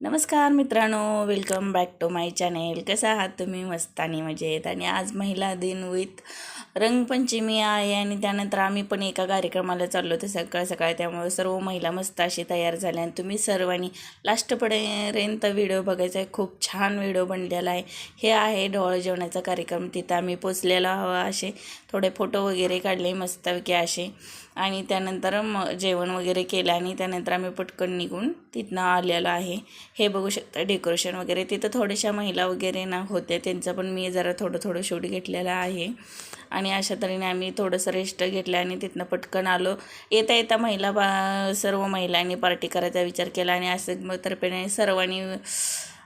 नमस्कार मित्रांनो, welcome back to my channel. कसं आहात तुम्ही? मस्त आणि मजेत. आणि आज महिला दिन विथ रंगपंचमी आहे आणि त्यानंतर आम्ही पण एका कार्यक्रमाला चाललो होतो सकाळ सकाळ. त्यामुळे सर्व महिला मस्त अशी तयार झाल्या आणि तुम्ही सर्वांनी लास्टपर्यंत व्हिडिओ बघायचा आहे. खूप छान व्हिडिओ बनलेला आहे. हे आहे डोहाळे जेवणाचा कार्यक्रम. तिथं आम्ही पोचलेला हवा असे थोडे फोटो वगैरे काढले मस्तपैकी असे. आणि त्यानंतर जेवण वगैरे केलं आणि त्यानंतर आम्ही पटकन निघून तिथनं आलेलो आहे. हे बघू शकता डेकोरेशन वगैरे. तिथं थोड्याशा महिला वगैरे ना होत्या, त्यांचं पण मी जरा थोडं शूट घेतलेलं आहे. आणि अशा तऱ्हेने आम्ही थोडंसं रेस्ट घेतलं आणि तिथनं पटकन आलो. येता येता सर्व महिलांनी पार्टी करायचा विचार केला आणि असं तर्फे सर्वांनी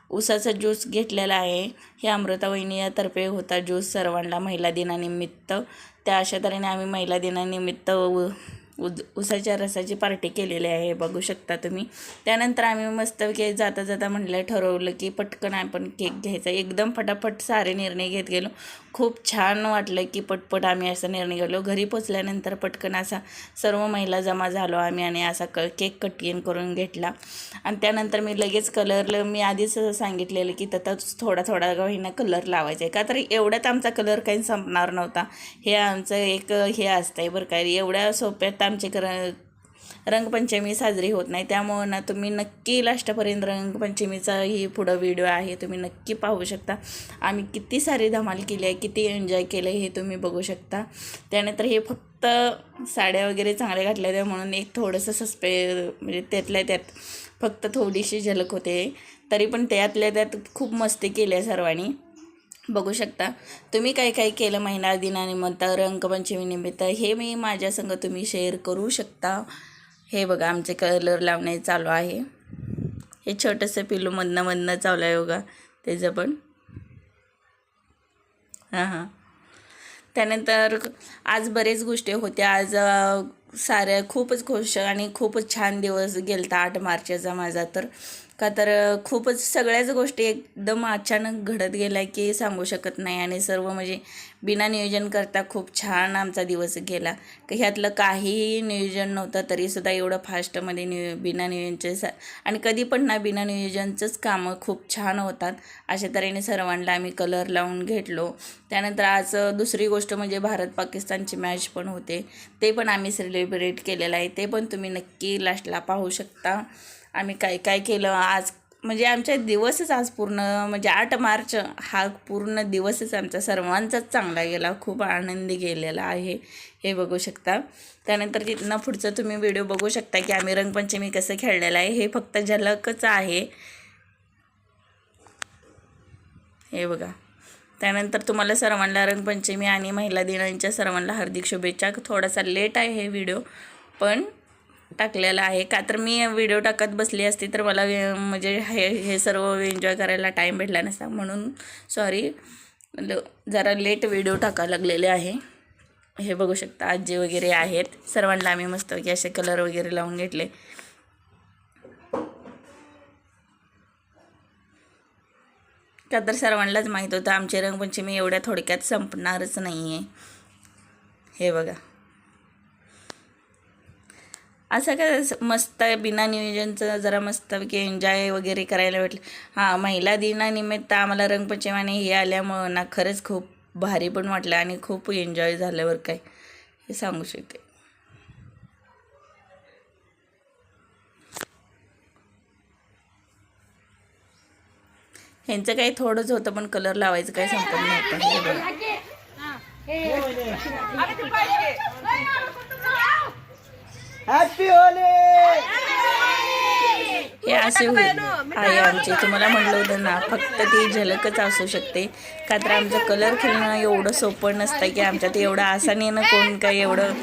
ऊसाचा ज्यूस घेतलेला आहे. हे अमृता वहिनी तर्फे होता ज्यूस सर्वांना महिला दिनानिमित्त. त्या अशा तऱ्हेने आम्ही महिला दिनानिमित्त ऊसाच्या रसाची पार्टी केलेली आहे, बघू शकता तुम्ही. त्यानंतर आम्ही मस्तपैकी जाता जाता म्हटलं ठरवलं की पटकन आपण केक घ्यायचा. एकदम फटाफट सारे निर्णय घेत गेलो. खूप छान वाटलं की पटपट आम्ही असा निर्णय घेतलो. घरी पोचल्यानंतर पटकन असा सर्व महिला जमा झालो आम्ही आणि असा केक कटिंग करून घेतला. आणि त्यानंतर मी लगेच कलर, मी आधीच सांगितलेलं की त्यातच थोडा होईना कलर लावायचा आहे, का तर एवढ्यात आमचा कलर काही संपणार नव्हता. हे आमचं एक हे असतंय बरं काय, एवढ्या सोप्यात आमचे रंगपंचमी साजरी होत नाही. त्यामुळं ना तुम्ही नक्की लास्टपर्यंत रंगपंचमीचा ही पुढं व्हिडिओ आहे, तुम्ही नक्की पाहू शकता. आम्ही किती सारी धमाल केली आहे, किती एन्जॉय केलं हे तुम्ही बघू शकता. त्यानंतर हे फक्त साड्या वगैरे चांगल्या घातल्या त्या म्हणून एक थोडंसं म्हणजे त्यातल्या त्यात फक्त थोडीशी झलक होते. तरी पण त्यातल्या त्यात खूप मस्ती केली आहे सर्वांनी, बघू शकता. तुम्ही काय काय केलं महिला दिनानिमित्त, रंगपंचमीनिमित्त हे मी माझ्या संग तुम्ही शेअर करू शकता. हे बघा आमचे कलर लावणे चालू आहे. हे छोटंसं पिलू मधनं चालू आहे बघा त्याचं पण. त्यानंतर आज बरेच गोष्टी होत्या. आज साऱ्या खूपच खुश आणि खूपच छान दिवस गेलता 8 मार्चचा माझा तर. का तर खूपच सगळ्याच गोष्टी एकदम अचानक घडत गेल्या की सांगू शकत नाही. आणि सर्व म्हणजे बिना नियोजन करता खूप छान आमचा दिवस गेला. ह्यातलं काहीही नियोजन नव्हतं तरीसुद्धा एवढं फास्टमध्ये बिना नियोजनचे आणि कधी पण ना बिना नियोजनचंच कामं खूप छान होतात. अशा तऱ्हेने सर्वांना आम्ही कलर लावून घेतलो. त्यानंतर आज दुसरी गोष्ट म्हणजे भारत पाकिस्तानची मॅच पण होते, ते पण आम्ही सेलिब्रेट केलेलं आहे. ते पण तुम्ही नक्की लास्टला पाहू शकता. आम्ही काय काय केलं आज, म्हणजे आमच्या दिवसच आज पूर्ण म्हणजे 8 मार्च हा पूर्ण दिवसच आमचा सर्वांचाच चांगला गेला, खूप आनंदी गेलेला आहे, हे बघू शकता. त्यानंतर तिथनं पुढचं तुम्ही व्हिडिओ बघू शकता की आम्ही रंगपंचमी कसं खेळलेलं आहे. हे फक्त झलकच आहे, हे बघा. त्यानंतर तुम्हाला सर्वांना रंगपंचमी आणि महिला दिनांच्या सर्वांना हार्दिक शुभेच्छा. थोडासा लेट आहे हे व्हिडिओ पण टाकलेला आहे, का तर मी व्हिडिओ टाकत बसली असती तर मला म्हणजे हे सर्व एन्जॉय करायला टाईम भेटला नसता, म्हणून सॉरी, जरा लेट व्हिडिओ टाकायला लागलेले आहे. हे बघू शकता आजी वगैरे आहेत. सर्वांना आम्ही मस्त की असे कलर वगैरे लावून घेतले. का तर सर्वांनाच माहीत होतं आमची रंगपंचमी एवढ्या थोडक्यात संपणारच नाही आहे. हे बघा असं काय मस्त बिना नियोजनचं जरा मस्तपैकी एन्जॉय वगैरे करायला भेटलं. महिला दिनानिमित्त आम्हाला रंगपंचमी आणि हे आल्यामुळं ना खरंच खूप भारी पण वाटलं आणि खूप एन्जॉय झाल्यावर काय हे सांगू शकते. ह्यांचं काही थोडंच होतं पण कलर लावायचं काही संपत नव्हतं. हे बघा हॅपी होली. हे असे आहे आमचे. तुम्हाला म्हटलं होतं ना फक्त ती झलकच असू शकते, का तर आमचं कलर खेळणं एवढं सोपं नसतं की आमच्यात एवढं आसानीनं कोण काही एवढं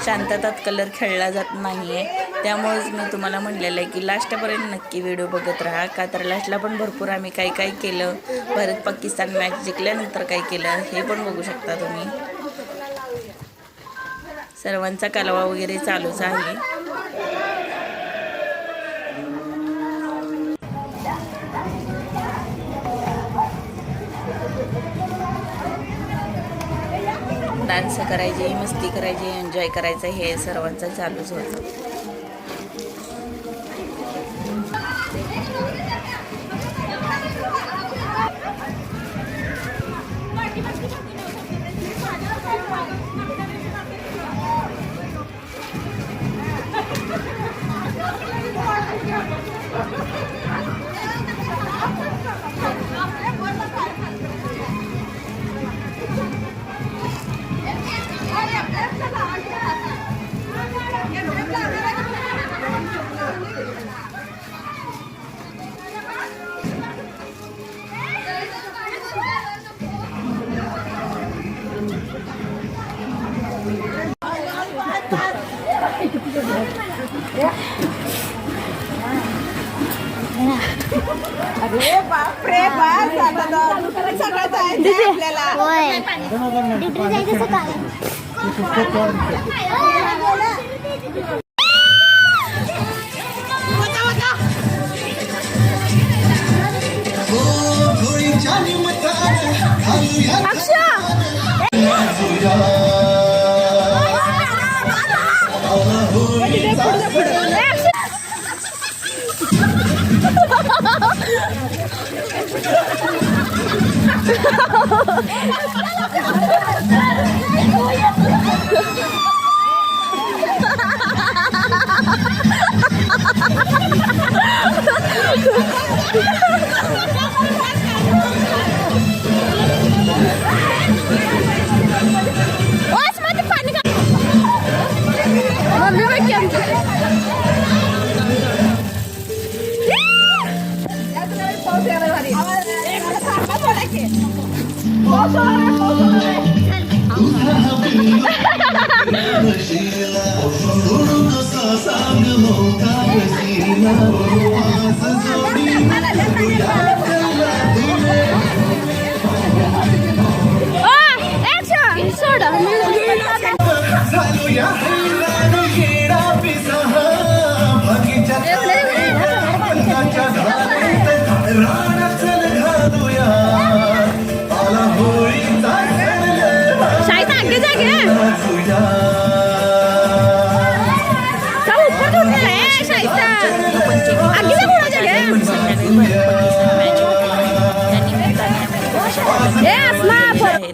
शांततात कलर खेळला जात नाही आहे. त्यामुळेच मी तुम्हाला म्हटलेलं आहे की लास्टपर्यंत नक्की व्हिडिओ बघत राहा, का तर लास्टला पण भरपूर आम्ही काय काय केलं, भारत पाकिस्तान मॅच जिंकल्यानंतर काय केलं हे पण बघू शकता तुम्ही. सर्वांचा कालवा वगैरे चालूच आहे. डान्स करायचे, मस्ती करायची, एन्जॉय करायचं हे सर्वांचं चालूच होतं. अरे बापरे बास आता सगळं जायचं आपल्याला ड्युटी जायचं सकाळी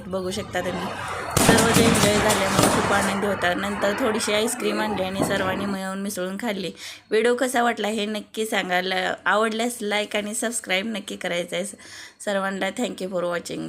बघू शकता तुम्ही सर्वच एन्जॉय झाल्यामुळे खूप आनंदी होता. नंतर थोडीशी आईस्क्रीम आणली आणि सर्वांनी मिळून मिसळून खाल्ली. व्हिडिओ कसा वाटला हे नक्की सांगा. आवडल्यास लाईक आणि सबस्क्राईब नक्की करायचं आहे. सर्वांना थँक्यू फॉर वॉचिंग.